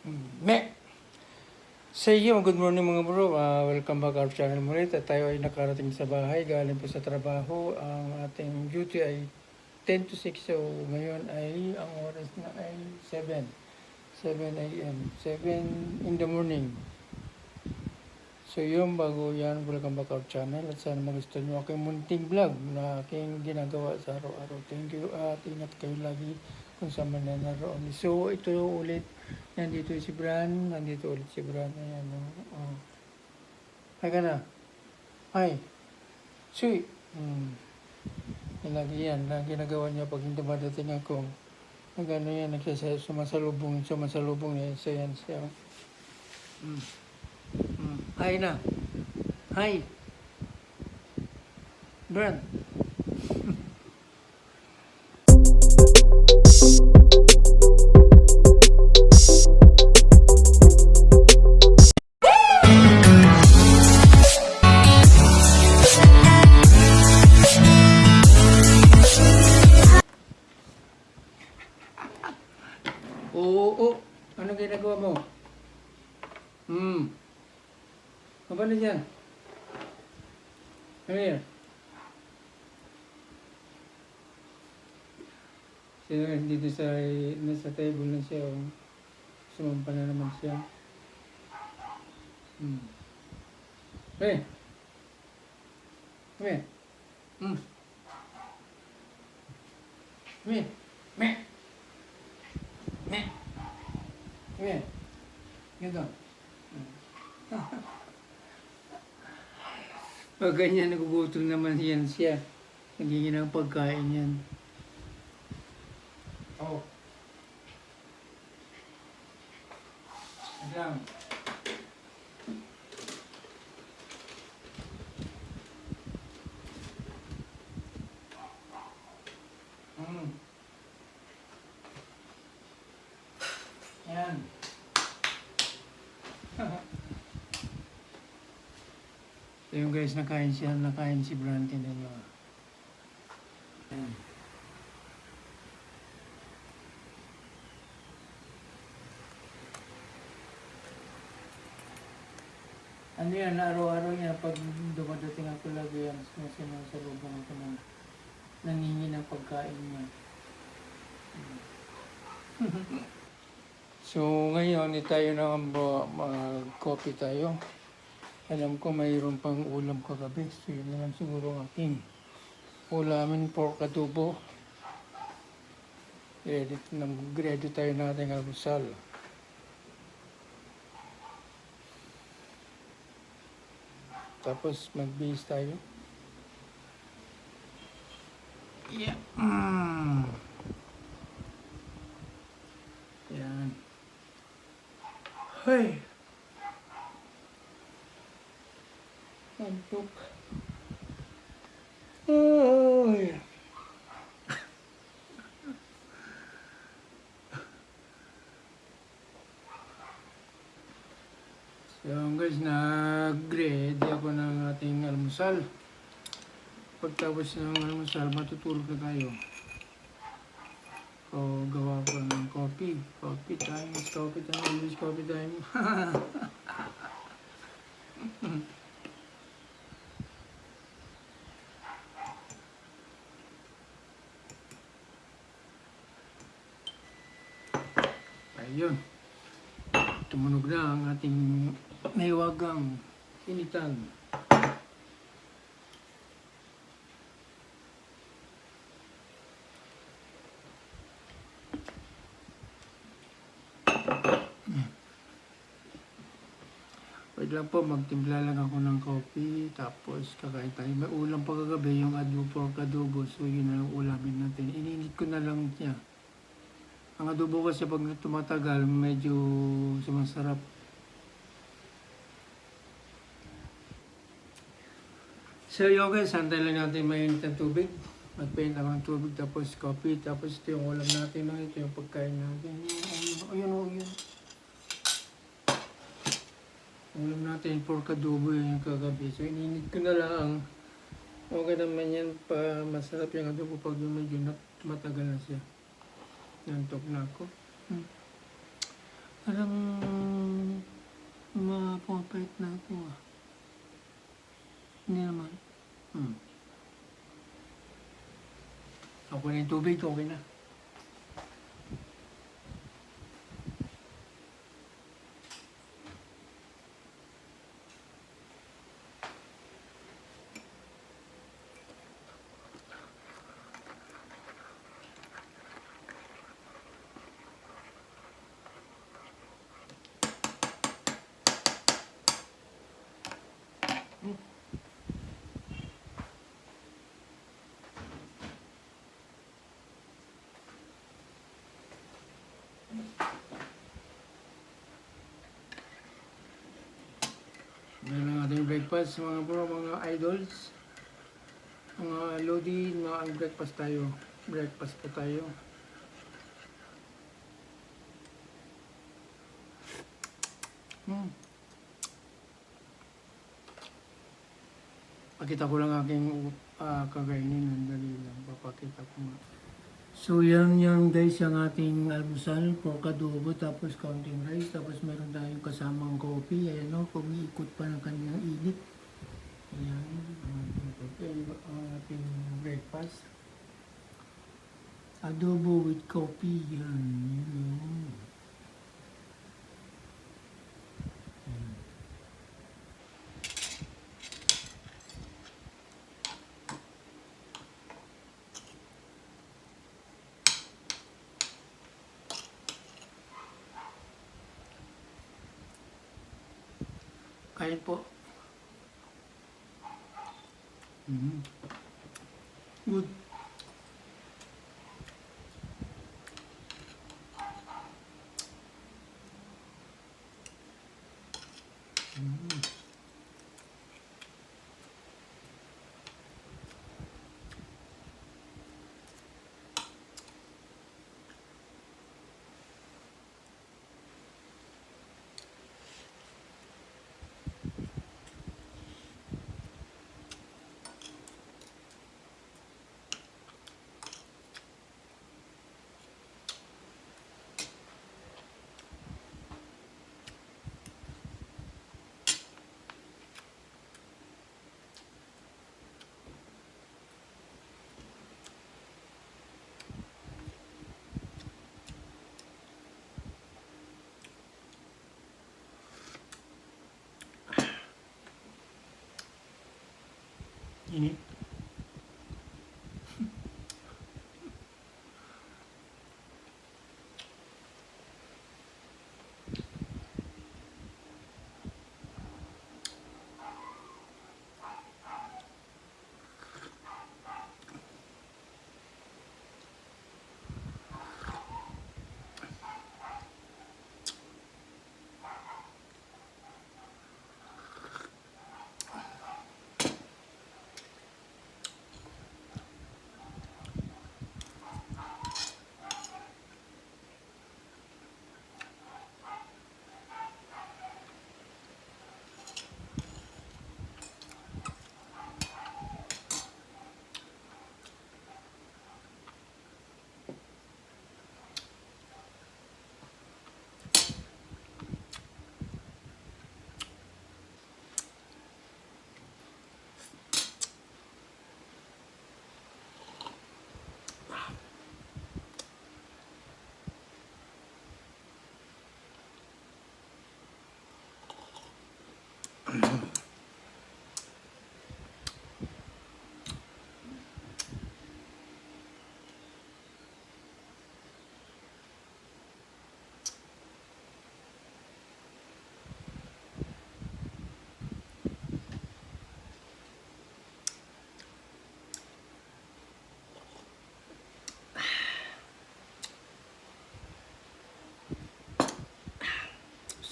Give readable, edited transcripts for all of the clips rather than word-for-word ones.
Me! Sa iyo, good morning mga bro. Welcome back our channel ulit. At tayo ay nakarating sa bahay. Galing po sa trabaho. Ang ating duty ay 10 to 6. So ngayon ay ang oras na ay 7. 7 a.m. 7 in the morning. So yun, bago yan, welcome back our channel. At sana magustuhan nyo aking munting vlog na aking ginagawa sa araw-araw. Thank you at ingat kayo lagi kung saan man na naroon. So ito ulit, nandito si Bran. Nandito ulit si Bran. Ayan, oh. Hi ka na. Hi. Suy. Lagi yan. Ginagawa niya pag hindi madating ako. Nagano yan, sumasalubong niya. So yan siya. Hi na. Hi. Bran. Oo. Ano ginagawa mo? Apa na dyan? Ano yan? Siya dito nasa table na siya. Sumampa na naman siya. Hey! Come here. Come here. Me! Me! Come here. Ganito. Pag ganyan, nagugutom naman yan siya. Nagiging ng pagkain yan. Oh. Adam. Yan. So yung guys, nakain si Bran, tinan nyo. Ayan. Ano yan, araw-araw yan, pag dumadating ako lagi yan, sinasalubong ako ng nangingi ng pagkain niya. So ngayon, tayo na mag-coffee tayo. Alam ko mayroon pang ulam kagabi. So yun naman siguro ang aking ulamin, pork adobo. Ready tayo natin almusal. Tapos mag-base tayo. Yeah. Yan. Hey! Antok. Oh, yeah. So guys, nag-ready ako ng ating almusal. Pagtapos ng almusal, matutulog na tayo. So, gawa ko ng coffee. Coffee time, always coffee time. Ayun. Tumunog na ang ating maywagang initan. Wait lang po, magtimpla lang ako ng coffee, tapos kakain tayo. May ulam pa kagabi, yung pork adobo, so yun na lang ulamin natin. Ininit ko na lang siya. Ang adobo kasi pag tumatagal, medyo sumasarap. So yun guys, santay lang natin mainit ng tubig. Magpaint lang ng tubig, tapos coffee, tapos ito yung ulam natin, ito yung pagkain natin. Ayun. Ulam natin, pork adobo yung kagabi. So ininit ko na lang. Okay naman yan, masarap yung adobo pag yung medyo matagal na siya. Nantok na ako. Parang Ako na yung tubig, okay na. Yan ang ating breakfast mga bro, mga idols. Mga lodi, mga breakfast tayo. Breakfast po tayo. Pakita ko lang aking kakainin. Dali lang, papakita ko nga. So yan guys, yung ating almusal, pork adobo, tapos counting rice, tapos meron tayong kasamang coffee. Ayan o, kumiikot pa ng kanyang init. Ayan, ang ating breakfast. Adobo with coffee, yan, yun. Kain po. Good. Ini.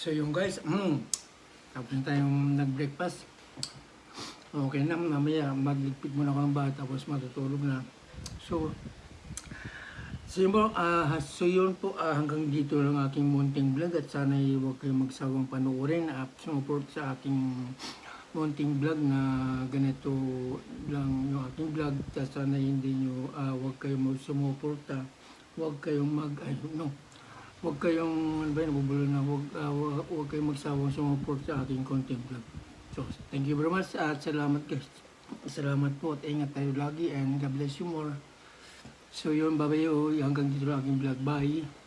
So yung guys, tapos na tayong nag-breakfast. Okay na, mamaya magligpit muna ako ng bata tapos matutulog na. So yun po, hanggang dito lang aking munting vlog at sana huwag kayong magsawang panoorin at support sa aking munting vlog na ganito lang yung aking vlog. At sana hindi nyo, huwag kayong sumuporta, huwag kayong huwag kayong, nabubulo na, huwag kayong magsawang sumuport sa aking content vlog. So, thank you very much at salamat guys. Salamat po at ingat tayo lagi and God bless you more. So yun, babay, hanggang dito lang aking vlog. Bye.